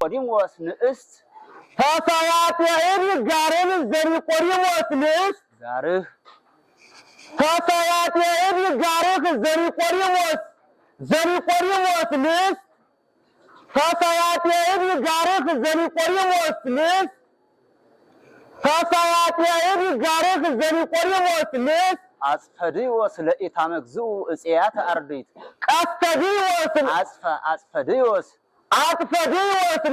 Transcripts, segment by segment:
ቆዲሞስ ንእስት ታሳያት የሄድ ጋርን ዘሪ ቆዲሞስ ንእስት ጋርህ ታሳያት የሄድ ጋርህ ዘሪ ቆዲሞስ ንእስት ታሳያት የሄድ ጋርህ ዘሪ ቆዲሞስ ንእስት ታሳያት የሄድ ጋርህ ዘሪ ቆዲሞስ ንእስት አጽፈድዮስ ለኢታመግዝኡ እጽያት አርዲት ቀስተዲዮስ አጽፈድዮስ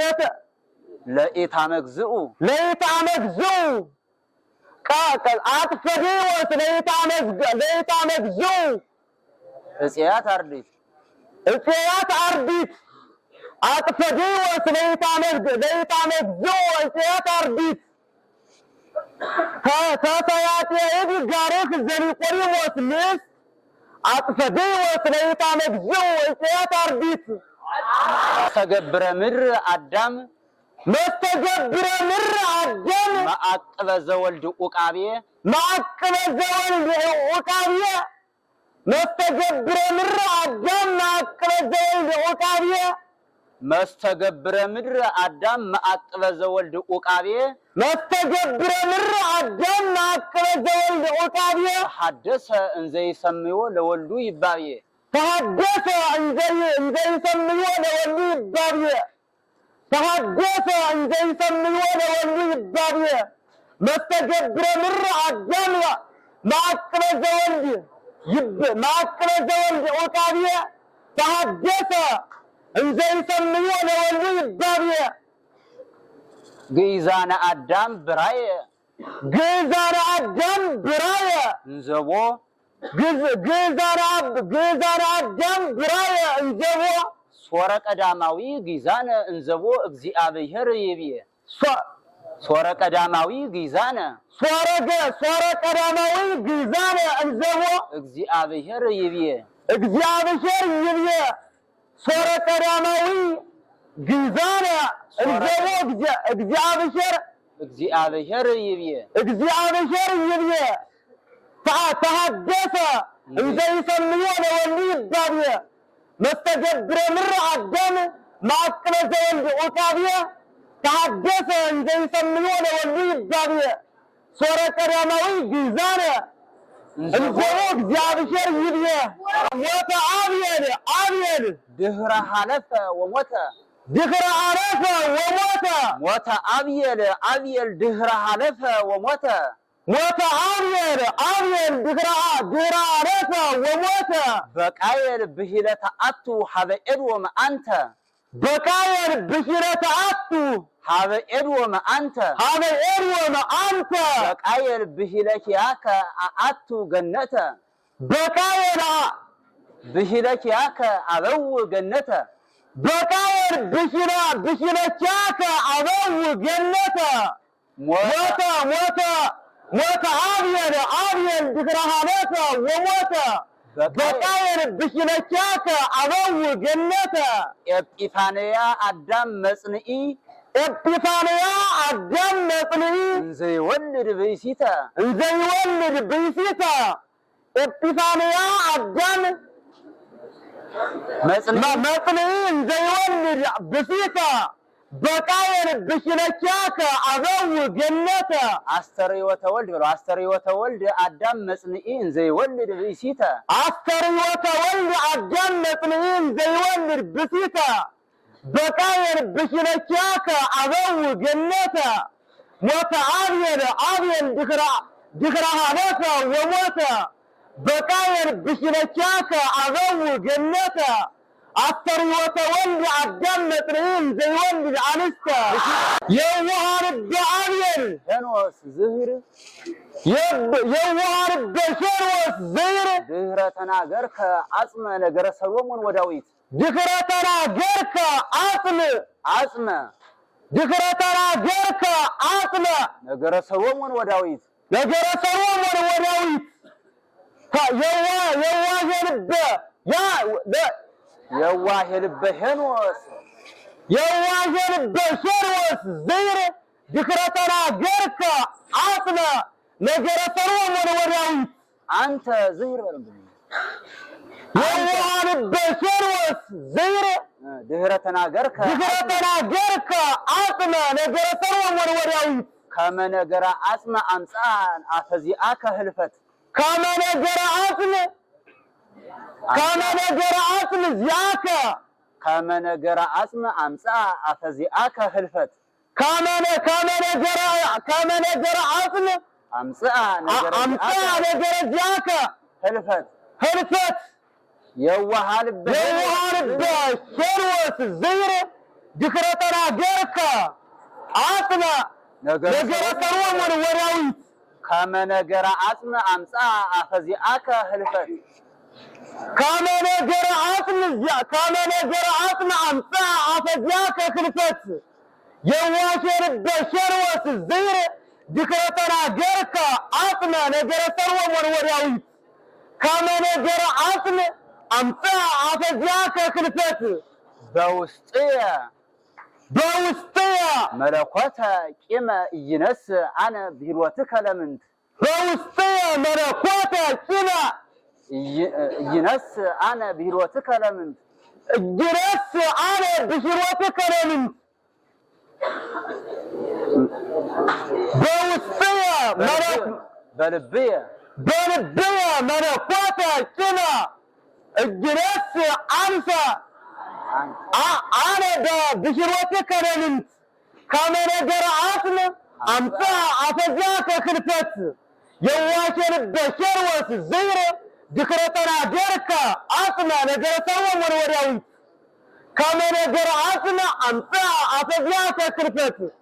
ለኢታመግዝኡ አጽፈድዮስ ለኢታመግዝኡ እጽያት አርዲት አጽፈድዮስ ለኢታመግዝኡ እጽያት አርዲት ታሳያት የሄድ ጋርህ ዘሪ ቆዲሞስ ንእስት አጽፈድዮስ ለኢታመግዝኡ እጽያት አርዲት መስተገብረ ምድር አዳም ማዕቅበ ዘወልድ ዑቃቤ መስተገብረ ምድር አዳም መስተገብረ ምድር አዳም ማዕቅበ ዘወልድ ዑቃቤ ሐደሰ እንዘ ይሰምዮ ለወልዱ ይባቤ ተሐደሰ እንዘ ይሰምዮ ለወልዱ ይባቤ መስተገብረ ምድር አዳም ማዕቅበ ዘወልድ ዑቃቤ ተሐደሰ እንዘ ይሰምዮ ለወልዱ ይባቤ ግእዛነ አዳም ብራየ እንዘቦ ግእዛነ አዳም ብራየ እንዘቦ ሶረ ቀዳማዊ ግእዛነ እንዘቦ እግዚአብሔር ይብየ ሶረ ቀዳማዊ ግእዛነ እንዘቦ እግዚአብሔር ይብየ ሶረ ቀዳማዊ ግእዛነ እንዘቦ እግዚአብሔር ይብየ ተሐደሰ እንዘ ይሰምዮ ለወልዱ ይባቤ መስተገብረ ምድር አዳም ማዕቅበ ዘወልድ ዑቃቤ ተሐደሰ እንዘ ይሰምዮ ለወልዱ ይባቤ ሶረ ቀዳማዊ ግእዛነ እንዘቦ እግዚአብሔር ይብየ ሞተ አብየል ድህረ ሐለፈ ወሞተ ሞተ አብየል ድህረ ሐለፈ ወሞተ ሞተ አብየል ድህረ ሐለፈ ወሞተ በቃየል ብሂለተ አቱ ሀበ ኤዶም አንተ በቃየል ብሂለተ አቱ ሀበ ኤዶም አንተ በቃየል ብሂለኪያከ አቱ ገነተ በቃየል ብሂለኪያከ አበው ገነተ በቃየል ብሂለኪያከ አበው ገነተ ሞተ አብየል ድህረ ሐለፈ ወሞተ በቃየል ብሂለኪያከ አበው ገነተ ኤጲፋንያ አዳም መጽንኢ እንዘ ይወልድ ብእሲተ ኤጲፋንያ አዳም መጽንኢ እንዘ ይወልድ ብእሲተ በቃየል ብሂለኪያከ አበው ገነተ አስተርእዮተ ወልድ ብሎ አስተርእዮተ ወልድ አዳም መጽንኢ እንዘ ይወልድ ብእሲተ በቃየል ብሂለኪያከ አበው ገነተ ሞተ አብየል ድህረ ሐለፈ ወሞተ በቃየል ብሂለኪያከ አበው ገነተ አስተርእዮተ ወልድ አዳም መጽንኢ እንዘ ይወልድ አንስተ የዋሃርበ አብየል ሄኖስ ዝህር የዋሃርበ ሄኖስ ዝህር ድህረ ተናገርከ አጽመ ነገረ ሰሎሞን ወዳዊት ድህረ ተናገርከ አጽመ ነገረ ሰሎሞን ወዳዊት የዋህ የልበ ሄኖስ ዘይር ذكرتنا جرك عاصمة نجر سروم ونورياوي أنت زهر يوان البشروس زهر ذكرتنا جرك عاصمة نجر سروم ونورياوي كما نجر عاصمة أمسان أفزياك هلفت كما نجر عاصمة زياك كما نجر عاصمة أمسان أفزياك هلفت كما نجر عاصمة أمسان نجر زياك هلفت يوهان البشروس زهر ذكرتنا جرك عاصمة نجر سروم ونورياوي كما نجر عاصمة أمسان أفزياك هلفت كما نجر عاصمة أمسا أفزياك خلفت يواشر البشروس الزهر ذكرتنا جرك عاصمة نجر سروم ونورياوي كما نجر عاصمة أمسا أفزياك خلفت بوسطية ملكوتا كما ينس أنا بهروتك لمنت بوسطية ملكوتا كما ينس أنا بهروتك لمنت جرس أنا بهروتك لمنت بوسطية بلبية ملكوتا كما الجرس أنسى أنا بشروتك لمنت كما نجر عاصمة أمسا أفزاك خلفت يواشر البشروس الزهر ذكرتنا جرك عاصمة نجر سروم ونورياوي كما نجر عاصمة أمسا أفزاك خلفت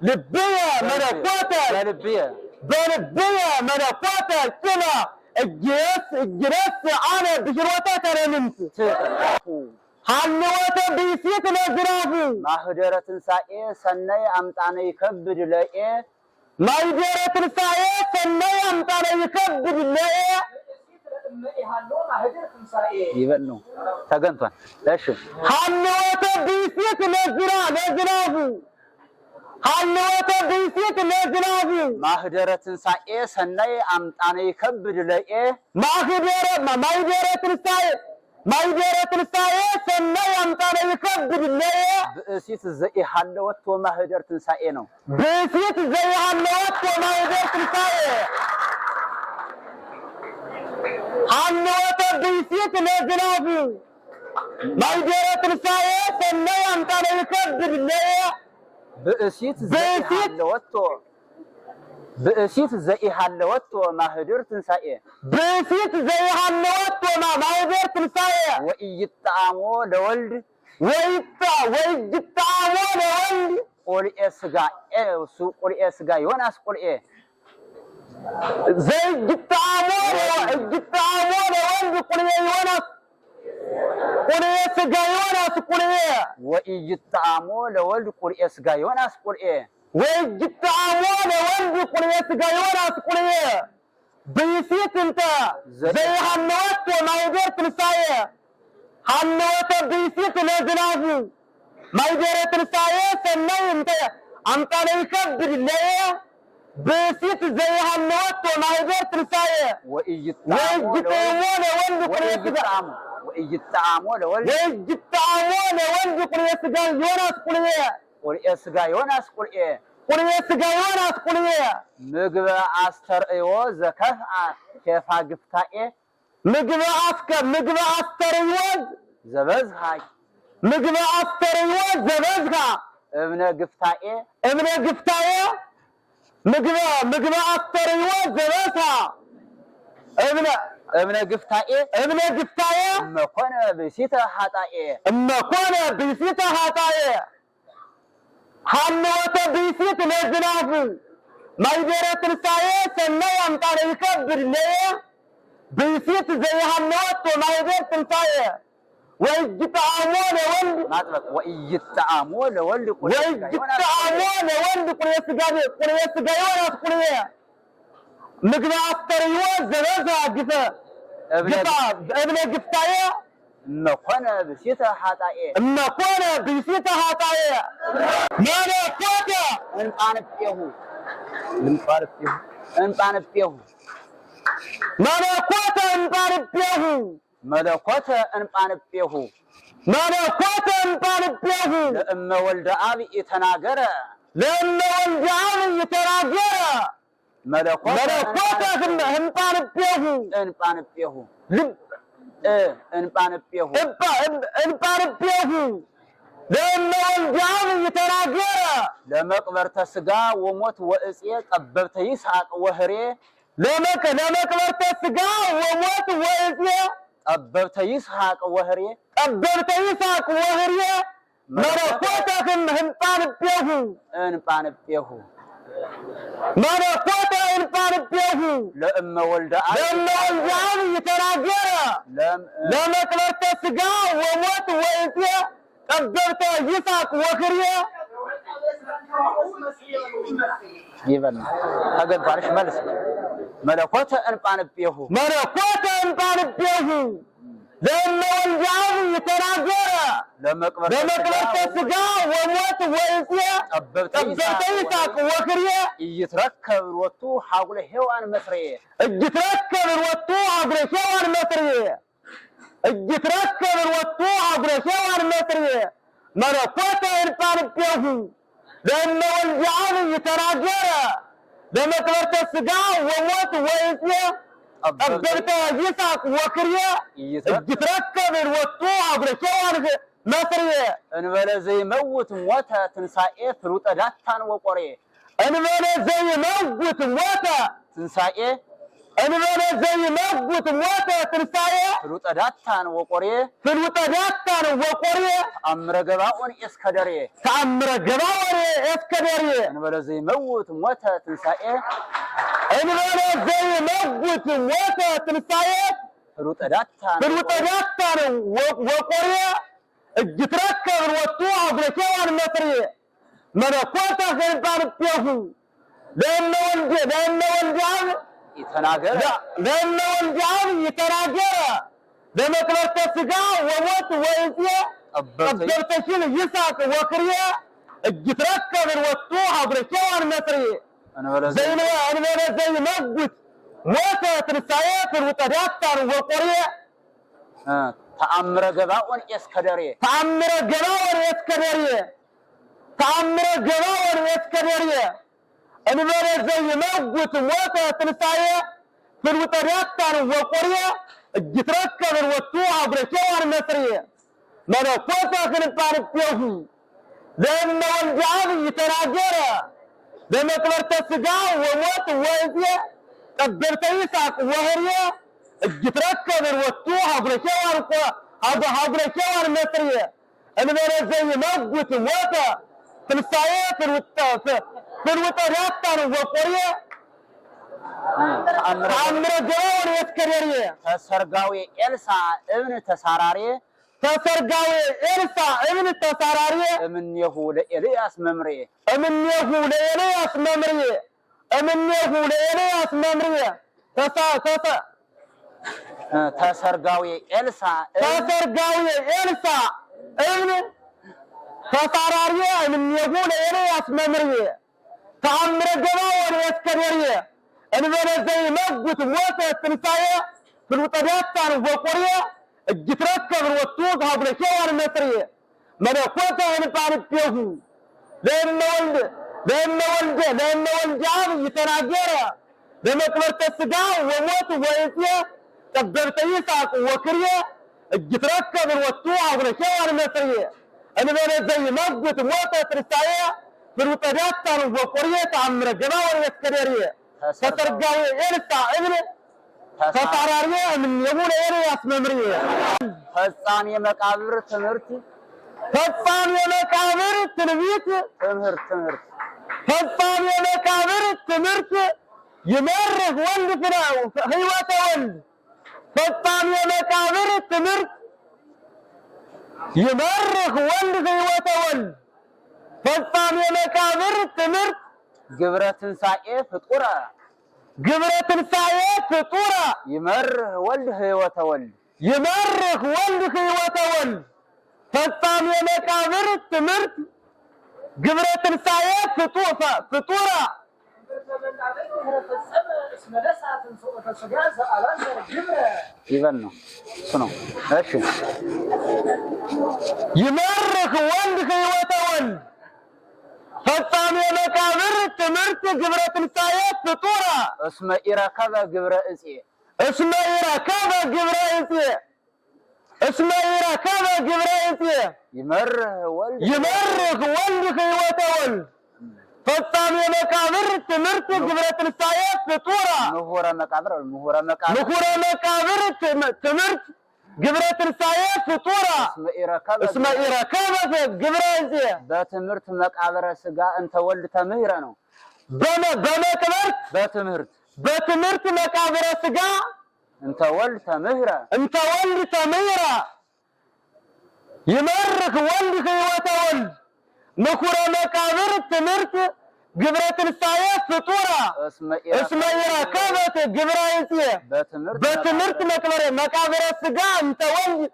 لبية ملكوتا كما الجرس أنا بشروتك لمنت حلوة بيسيت نزرافو ማህደረ ትንሣኤ ሰናይ አምጣነ ይከብድ ለኤ ማህደረ ትንሣኤ ሰናይ አምጣነ ይከብድ ለኤ ይበል ነው ተገንቷል። እሺ حلوة بيسيت نزرافو حلوة بيسيت نزرافو ማህደረ ትንሣኤ ሰናይ አምጣነ ይከብድ ለኤ ማህደረ ትንሣኤ ሰናይ አምጣነ ይከብድ ለኤ ብእሲት ዘኢሃለወት ወማህደር ትንሣኤ ነው። ብእሲት ዘኢሃለወት ወማህደር ትንሣኤ حلوة بيسيت نزرافو ማህደረ ትንሣኤ ሰናይ አምጣነ ይከብድ ለኤ ብእሲት ዘኢሃለወት ወማህደር ትንሣኤ ማህደር ትንሣኤ ወኢይጣሞ ለወልድ ወይጅጣሞ ለወልድ ቁልኤ ሥጋ እሱ ቁልኤ ሥጋ ዮናስ ቁልኤ ዘይጅጣሞ ለወልድ ቁልኤ ዮናስ ቁልኤ ሥጋ ዮናስ ቁልኤ ወኢይጣሞ ለወልድ ቁልኤ ሥጋ ዮናስ ቁልኤ ويجتعمو لولد قلية سقايونا قلية بيسيت انت زي حنوات وما يدير تنساية حنوات بيسيت نازنافو ما يدير تنساية سنة انت انت ليكبر الليه بيسيت زي حنوات وما يدير تنساية وإيجتعمو لولد قلية سقايونا قلية سقايونا ቁልኤ ሥጋ ዮናስ ቁልኤ ምግበ አስተርእዮ ዘከፍአ ኬፋ ግፍታኤ ምግበ አስተርእዮ ዘበዝሃ እብነ ግፍታኤ ምግበ አስተርእዮ ዘበዝሃ እብነ ግፍታኤ እመኮነ ብእሲተ ኃጣኤ حلوة بيسيت نزنافو ማህደረ ትንሣኤ ሰናይ አምጣነ ይከብድ ለኤ بيسيت زي حلوة ማህደር ትንሣኤ ويجتعمو لولد قلية ሥጋ ዮናስ قلية ምግበ አስተርእዮ ዘበዝሃ ابن جفتاية እመኮነ ብእሲተ ኃጣኤ እመኮነ ብእሲተ ኃጣኤ መለኮተ እንጳንጴሁ እንጳንጴሁ መለኮተ እንጳንጴሁ መለኮተ እንጳንጴሁ መለኮተ እንጳንጴሁ ለእመ ወልደ አብ የተናገረ ለእመ ወልደ አብ የተናገረ መለኮተ እንጳንጴሁ እንጳንጴሁ እንጳንጴሁ እንጳንጴሁ ለእመ ወልደ አብ የተናገረ ለመቅበርተ ሥጋ ወሞት ወእፄ ጠበብተ ይስሐቅ ወህሬ ለመቅበርተ ሥጋ ወሞት ወእፄ ጠበብተ ይስሐቅ ወህሬ ጠበብተ ይስሐቅ ወህሬ መለኮተ እንጳንጴሁ እንጳንጴሁ መለኮተ እንጳንጴሁ ለእመ ወልደ አብ የተናገረ ለመቅበርተ ሥጋ ወሞት ወእፄ ጠበብተ ይስሐቅ ወህሬ ይበል ተገባርሽ መልስ መለኮተ እንጳንጴሁ መለኮተ እንጳንጴሁ ለእመ ወልደ አብ የተናገረ ለመቅበርተ ሥጋ ወሞት ወእፄ ጠበብተ ይስሐቅ ወህሬ ኢይትረከብ ሎቱ ሀጉለ ሔዋን መስርዬ ኢይትረከብ ሎቱ ሀጉለ ሔዋን መስርዬ ኢይትረከብ ሎቱ ሀጉለ ሔዋን መስርዬ መለኮተ እንጳንጴሁ ለእመ ወልደ አብ የተናገረ ለመቅበርተ ሥጋ ወሞት ወእፄ ጠበብተ ይስሐቅ ወህሬ ኢይትረከብ ሎቱ ሀጉለ ሔዋን መስርዬ እንበለ ዘይመውት ሞተ ትንሣኤ ፍሉጠ ዳታን ወቆሬ እንበለ ዘይመውት ሞተ ትንሣኤ እንበለ ዘይመውት ሞተ ትንሣኤ ፍሉጠ ዳታን ወቆሬ ፍሉጠ ዳታን ወቆሬ ተአምረ ገባኦን ኤስከደሬ ተአምረ ገባኦን ኤስከደሬ እንበለ ዘይመውት ሞተ ትንሣኤ እንበለ ዘይመውት ሞተ ትንሣኤ ፍሉጠ ዳታን ወቆሬ ኢይትረከብ ሎቱ ሀጉለ ሔዋን መስርዬ መለኮተ እንጳንጴሁ ለእመ ወልደ አብ የተናገረ ለእመ ወልደ አብ የተናገረ ለመቅበርተ ሥጋ ወሞት ወእፄ ጠበብተ ይስሐቅ ወህሬ ኢይትረከብ ሎቱ ሀጉለ ሔዋን መስርዬ እንበለ ዘይመውት ሞተ ትንሣኤ ፍሉጠ ዳታን ወቆሬ ተአምረ ገባኦን ኤስከደሬ ተአምረ ገባኦን ኤስከደሬ ተአምረ ገባኦን ኤስከደሬ እንበለ ዘይመውት ሞተ ትንሣኤ ፍሉጠ ዳታን ወቆሬ ኢይትረከብ ሎቱ ሀጉለ ሔዋን መስርዬ መለኮተ እንጳንጴሁ ለእመ ወልደ አብ የተናገረ ለመቅበርተ ሥጋ ወሞት ወእፄ ጠበብተ ይስሐቅ ወህሬ ኢይትረከብ ሎቱ ሀጉለ ሔዋን መስርዬ እንበለ ዘይመውት ሞተ ትንሣኤ ፍሉጠ ዳታን ወቆሬ ተአምረ ገባኦን ኤስከደሬ ተሰርጋዊ ኤልሳዕ እብን ተሳራሬ ተሰርጋዊ ኤልሳዕ እብን ተሳራሬ እምኔሁ ለኤልያስ መምሬ እምኔሁ ለኤልያስ መምሬ እምኔሁ ለኤልያስ መምሬ ተሰርጋዊ ኤልሳዕ እብን ተሳራሬ እምኔሁ ለኤልያስ መምሬ ተአምረ ገባኦን ኤስከደሬ እንበለ ዘይመውት ሞተ ትንሣኤ ፍሉጠ ዳታን ወቆሬ ኢይትረከብ ሎቱ ሀጉለ ሔዋን መስርዬ መለኮተ እንጳንጴሁ ለእመ ወልደ አብ የተናገረ ለመቅበርተ ሥጋ ወሞት ወእፄ ጠበብተ ይስሐቅ ወህሬ ኢይትረከብ ሎቱ ሀጉለ ሔዋን መስርዬ እንበለ ዘይመውት ሞተ ትንሣኤ ፍሉጠ ዳታን ወቆሬ ተአምረ ገባኦን ኤስከደሬ ተሰርጋዊ ኤልሳዕ እብን ተሳራሬ እምኔሁ ለኤልያስ መምሬ ፈጻሜ መቃብር ትምህርት ፈጻሜ መቃብር ትንቢት ፈጻሜ መቃብር ትምህርት ይመርህ ወልድ ፍናው ሕይወተ ወልድ ፈጻሜ መቃብር ትምህርት ይመርህ ወልድ ሕይወተ ወልድ ፈጻሜ መቃብር ትምህርት ግብረ ትንሣኤ ፍጡረ ግብረ ትንሣኤ ፍጡረ ይመርህ ወልድ ሕይወተ ወልድ يمرخ ولد هيوة ولد فطام يا مقابر تمرت قبرة تنسايات فطورة يبنو شنو ماشي يمرخ ولد هيوة ولد فطام يا مقابر تمرت قبرة تنسايات فطورة اسمه إراكابة قبرة إسئ اسمه إراكابة قبرة إسئ اسمه إراكابة قبرة إسئ يمرخ ولد هيوة ولد فطام يا مقابر تمرت قبرة تنسايات فطورة مهورة مقابر تمرت قبرة تنسايات فطورة اسمه إراكابة قبرة إسئ بتمرت مقابر سقا أنت ولد تمهرة نو بتمرت مقابر سقا أنت ولد تمهرة يمرخ ولد هيوة ولد نخورة مقابر تمرت قبرة السايات فطورة اسمه إراكابة قبرة إسئ بتمرت مقابر السقا أنت ولد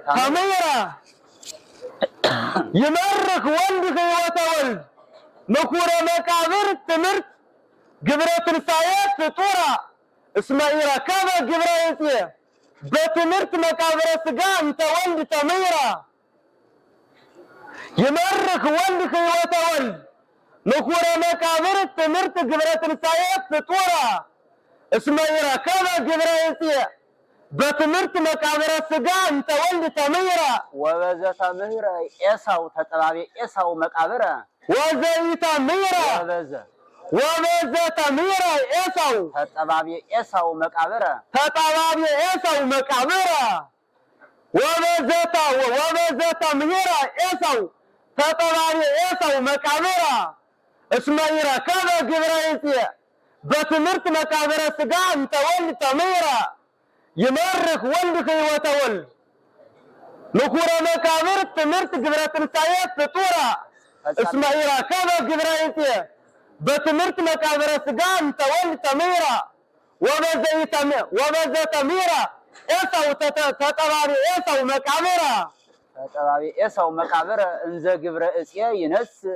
تميرة يمرخ ولد هيوة ولد نخورة مقابر تمرت قبرة السايات فطورة اسمه إراكابة قبرة إسئ بتمرت مقابر السقا أنت ولد تميرة يمرخ ولد هيوة ولد نخورة مقابر تمرت قبرة السايات فطورة اسمه إراكابة قبرة إسئ بتمرت مقابر السقا أنت ولد تميرة وبزة تمهرة إساو تطبابي إساو مقابرة وبزة تميرة إساو تطبابي إساو مقابرة وبزة تميرة إساو تطبابي إساو مقابرة اسمه إراكابة قبرة إسئ بتمرت مقابر السقا أنت ولد تميرة يمرخ ولد هيوة ولد نخورة مقابر تمرت قبرة السايات فطورة اسمه إراكابة قبرة إسئ بتمرت مقابر السقا أنت ولد تميرة وبزة تميرة إساو تطبابي إساو مقابرة تطبابي إساو مقابرة انزا قبرة إسئ ينس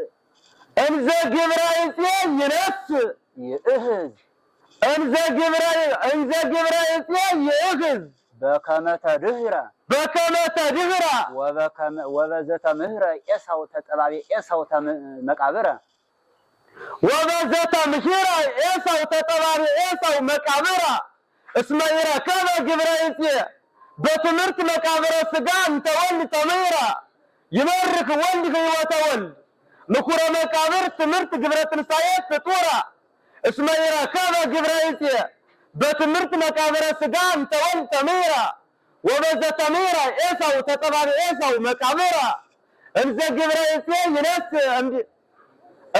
انزا قبرة إسئ يئهز انزا قبرة إسئ يئهز بكمة دهرة وبزة مهرة إساو تطبابي إساو مقابرة وبزة مهرة إساو تطبابي إساو مقابرة اسمه إراكابة قبرة إسئ بتمرت مقابر السقا أنت ولد تميرة يمرخ ولد هيوة ولد نخورة مقابر تمرت قبرة السايات فطورة اسمه إراكابة قبرة إسئ بتمرت مقابر السقا أنت ولد تميرة وبزة تميرة إساو تطبابي إساو مقابرة انزا قبرة إسئ ينس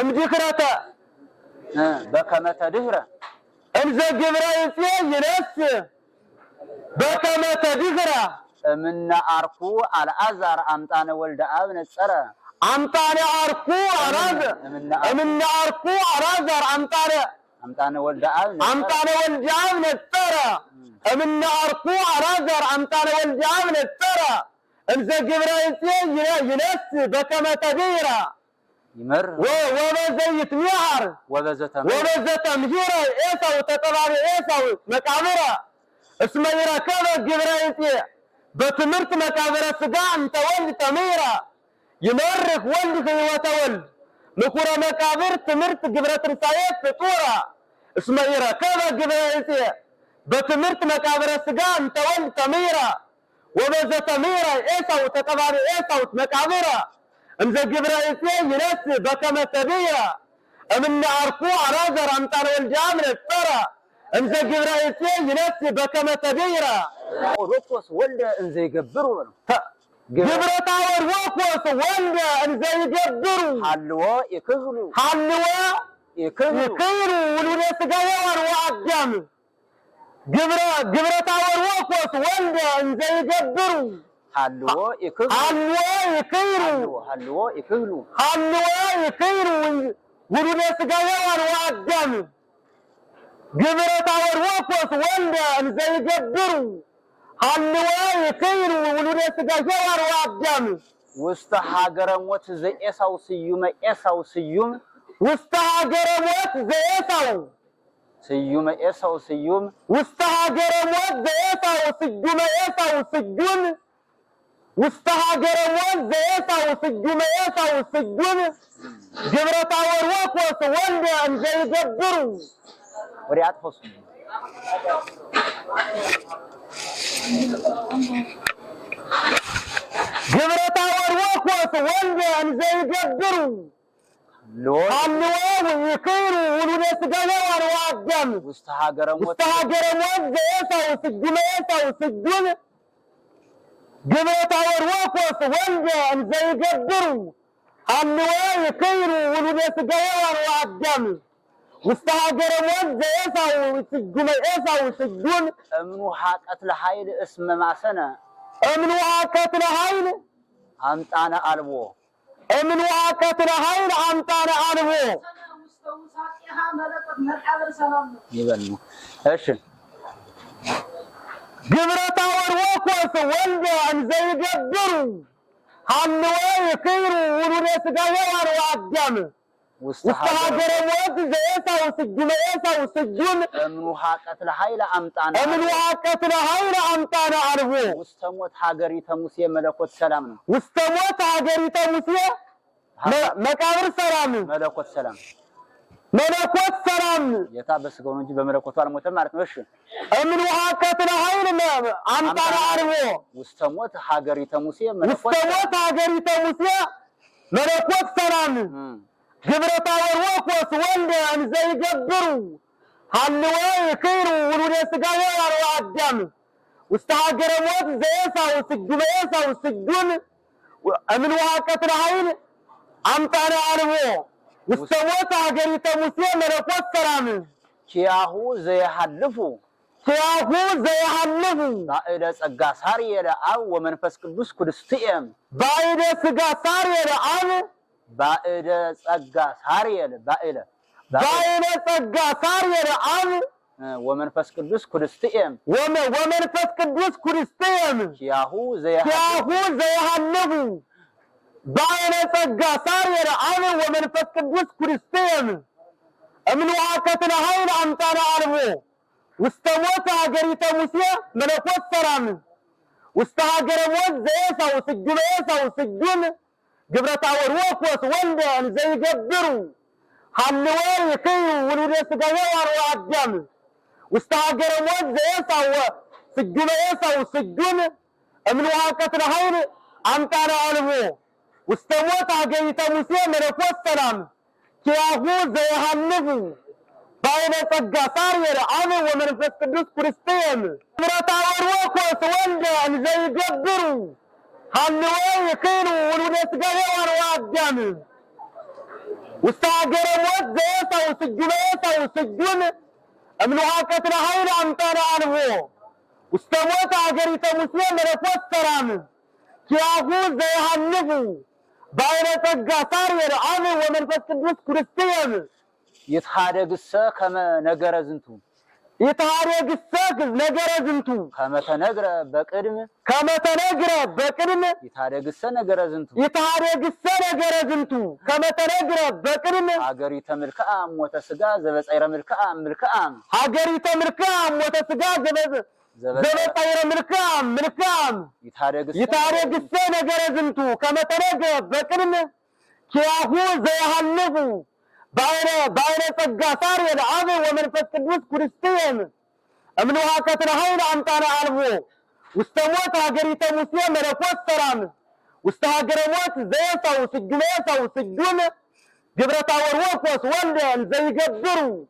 أمدي خراتا بكمة دهرة انزا قبرة إسئ ينس بكمة دهرة من أركو على أزار أمطان ولد أبن السرى أمطان أركو أرازر من أركو أرازر أمطان ولد أبن السرى من أركو أرازر أمطان ولد أبن السرى انزا قبرة إسئ ينس بكمة دهرة يمر وبزة مهر وبزة مهرة إساو تطبابي إساو مقابرة اسمه إراكابة قبرة إسئ بتمرت مقابر السقا أنت ولد تميرة يمرخ ولد هيوة ولد نخورة مقابر تمرت قبرة السايات فطورة اسمه إراكابة قبرة إسئ بتمرت مقابر السقا أنت ولد تميرة وبزة تميرة إساو تطبابي إساو مقابرة انزا قبرة إسئ ينس بكمة تبيرة من أركو أرازر أمطان ولد أبن السرى انزا قبرة إسئ ينس بكمة تبيرة وروكوس ولد انزا يقبروا قبرة تاور وقوس ولد انزا يقبروا حلوا يكهلوا ولون يسقى يوار وعدام قبرة تاور وقوس ولد انزا يقبروا حلوا يكهلوا ولون يسقى يوار وعدام قبرة تاور وقوس ولد انزا يقبروا حلوا يخير ولود سجاجوار وعدام وسط حجر موت زي إساو سيوم إساو سيوم وسط حجر موت زي إساو سيوم إساو سيوم وسط حجر موت زي إساو سيوم إساو سيوم وسط حجر موت زي إساو سيوم إساو سيوم جبرت أوروك وسوند أن زي جبرو وريات حسن جبرت أوروك وسوند أن زي جبرو حلوا يخيروا ولود سجاجوار وعدام وسط حجر موت زي إساو سيوم إساو سيوم جبرت أوروك وسوند أن زي جبرو حلوا يخيروا ولود سجاجوار وعدام واستهاجر موت زي إساو سجون إساو سجون أمنو حاقت لحيل اسم ما سنة أمنو حاقت لحيل أمتانا ألبو أمنو حاقت لحيل أمتانا ألبو يبنو إيش جبرت أوروك وسوند أن زي جبرو حلوا يخيروا ولود سجاجوار وعدام واستهاجر موت زي إساو سجون إساو سجون أمنو حاقت لحيل أمتانا أمنو حاقت لحيل أمتانا ألبو واستموت حاجري تموسي ملكوت سلام واستموت حاجري تموسي مقابر سلام ملكوت سلام ملكوت سلام يتابس قولون جي بملكوت والموتى مارك نوشي أمنو حاقت لحيل أمتانا ألبو واستموت حاجري تموسي ملكوت سلام جبرت أوروك وسوند أن زي جبرو حلوا يخيروا ولود سجاجوار وعدام واستهاجر موت زي إساو سجون إساو سجون أمنو حاقت لحيل أمتانا ألبو واستموت حاجري تموسي ملكوت سلام كياهو زي حلفو بعد سجا ساري لأو ومنفس قدوس كريستيان بعد سجا ساري لأو بعد سجا ساري لأو ومنفس قدوس كريستيان ومنفس قدوس كريستيان كياهو زي حلفو بعد سجا ساري لأو ومنفس قدوس كريستيان أمنو حاقت لحيل أمتانا ألبو واستموت حاجري تموسي ملكوت سلام واستهاجر موت زي إساو سجون جبرت أوروك وسوند أن زي جبرو حلوا يخيروا ولود سجاجوار وعدام واستهاجر موت زي إساو سجون أمنو حاقت لحيل أمتانا ألبو واستموت حاجري تموسي ملكوت سلام كياهو زي حلفو بعد سجا ساري لأو ومنفس قدوس كريستيان جبرت أوروك وسوند أن زي جبرو حلوا يخيروا ولود سجاجوار وعدام واستهاجر موت زي إساو سجون أمنو حاقت لحيل أمتانا ألبو واستموت حاجري تموسي ملكوت سلام كياهو زي حلفو بعد سجا ساري لأو ومنفس قدوس كريستيان يتحارق كما نجر زنتو يتحارق نجر زنتو كما تنجر بقدم يتحارق نجر زنتو كما تنجر بقدم هاجري تملكام وتسجا زبس أير ملكام هاجري تملكام وتسجا زبس أير ملكام يتحارق نجر زنتو كما تنجر بقدم كياهو زي حلفو بعد سجا ساري لأو ومنفس قدوس كريستيان أمنو حاقت لحيل أمتانا ألبو واستموت حاجري تموسي ملكوت سلام واستهاجر موت زي إساو سجون جبرت أوروك وسوند أن زي جبرو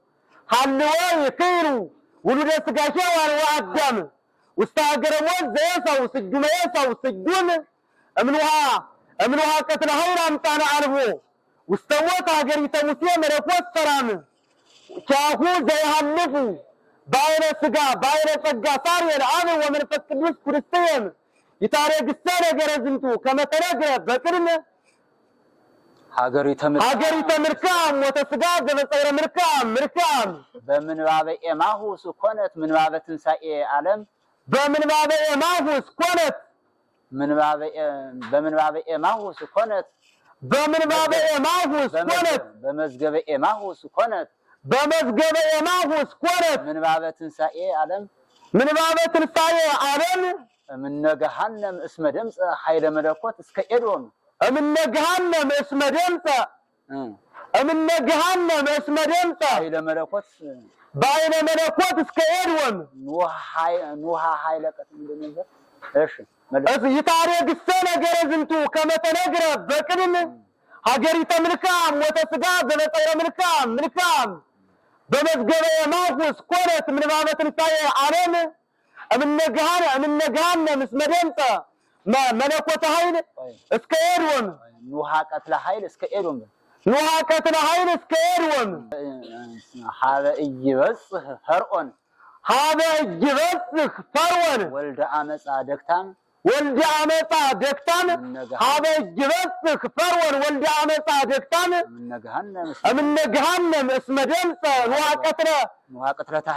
حلوا يخيروا ولود سجاجوار وعدام واستهاجر موت زي إساو سجون أمنو حاقت لحيل أمتانا ألبو واستموت حاجري تموسي ملكوت سلام كياهو زي حلفو بعد سجا ساري لأو ومنفس قدوس كريستيان يتحارق نجر زنتو كما تنجر بقدم هاجري تملكام وتسجا زبس أير ملكام بمن باب إماهو سكونت من باب تنسائي عالم በምንባበ ኤማሁስ ኮነት በምንባበ ኤማሁስ ኮነት በምንባበ ኤማሁስ ኮነት በመዝገበ ኤማሁስ ኮነት በመዝገበ ኤማሁስ ኮነት ምንባበ ትንሣኤ ዓለም ምንባበ ትንሣኤ ዓለም እምነ ገሃነም እስመ ድምፀ ኃይለ መለኮት እስከ ኤዶም እምነ ገሃነም እስመ ድምፀ እምነ ገሃነም እስመ ድምፀ ኃይለ መለኮት በኃይለ መለኮት እስከ ኤዶም ኑሃ ኃይለ ቀት እንደነበር እሺ ይታረግሰ ነገረ ዝንቱ ከመ ተነግረ በቅድም ሀገሪተ ምልካም ወተስጋ ዘበጠረ ምልካም በመዝገበ ኤማሁስ ኮነት ምንባበ ትንሣኤ ዓለም እምነ ገሃነም እስመ ድምፀ መለኮተ ኃይል እስከ ኤዶም ኑሃ ቀትለ ኃይል እስከ ኤዶም ኑሃ ቀትለ ኃይል እስከ ኤዶም ሀበ ኢይበጽሕ ፈርዖን ወልደ አመፃ ደክታም ሀበ ኢይበጽሕ ፈርዖን ወልደ አመፃ ደክታም እምነ ገሃነም እስመ ድምፀ ኑሃ ቀትለተ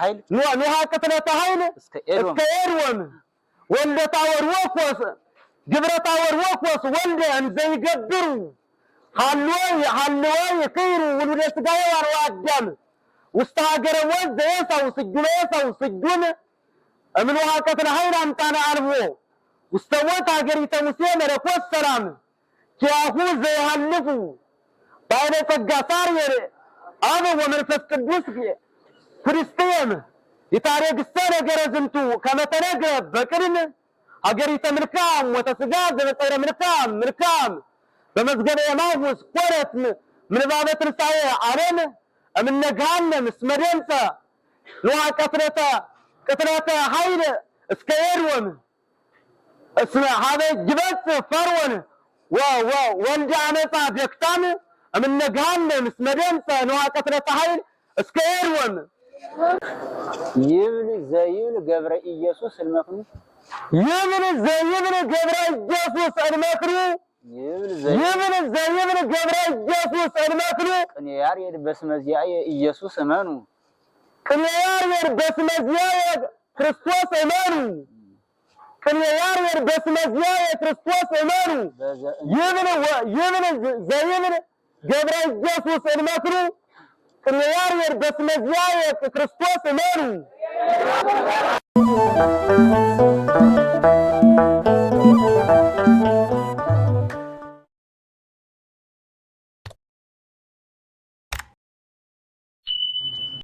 ኃይል እስከ ኤዶም ወልደ ታወርወኮስ ግብረ ታወርወኮስ ወልደ እንዘ ይገብሩ ሀልወ ይክሩ ውሉደ ሥጋ ወአዳም ውስተ ሀገረ ወልድ ኤሳው ስጁን እምኑሃ ቀትለ ኃይል አምጣነ አልቦ ውስተ ሞት ሀገሪተ ሙሴ መለኮት ሰላም ኪያሁ ዘይሃልፉ ባይነ ጸጋ ሳርየር አብ ወመንፈስ ቅዱስ ክርስቲያን ይታረግሰ ነገረ ዝንቱ ከመ ተነግረ በቅድም ሀገሪተ ምልካም ወተስጋ ዘበጠረ ምልካም በመዝገበ ኤማሁስ ኮነት ምንባበ ትንሣኤ ዓለም እምነ ገሃነም እስመ ድምፀ ኑሃ ቀትለተ ኃይል እስከ ኤዶም እስመ ሀበ ኢይበጽሕ ፈርዖን ወልደ አመፃ ደክታም እምነ ገሃነም እስመ ድምፀ ኑሃ ቀትለተ ኃይል እስከ ኤዶም ይብል ዘይብል ገብረ ኢየሱስ እልመክኑ ይብል ዘይብል ገብረ ኢየሱስ እልመክኑ ይብል ዘይብል ገብረ ኢየሱስ እልመክኑ ቅኔ ያሬድ በስመ ዚአየ ኢየሱስ እመኑ ቅኔ ያሬድ በስመ ዚአየ ክርስቶስ እመኑ ቅኔ ያሬድ በስመ ዚአየ ክርስቶስ እመኑ ይብል ዘይብል ገብረ ኢየሱስ እልመክኑ ቅኔ ያሬድ በስመ ዚአየ ክርስቶስ እመኑ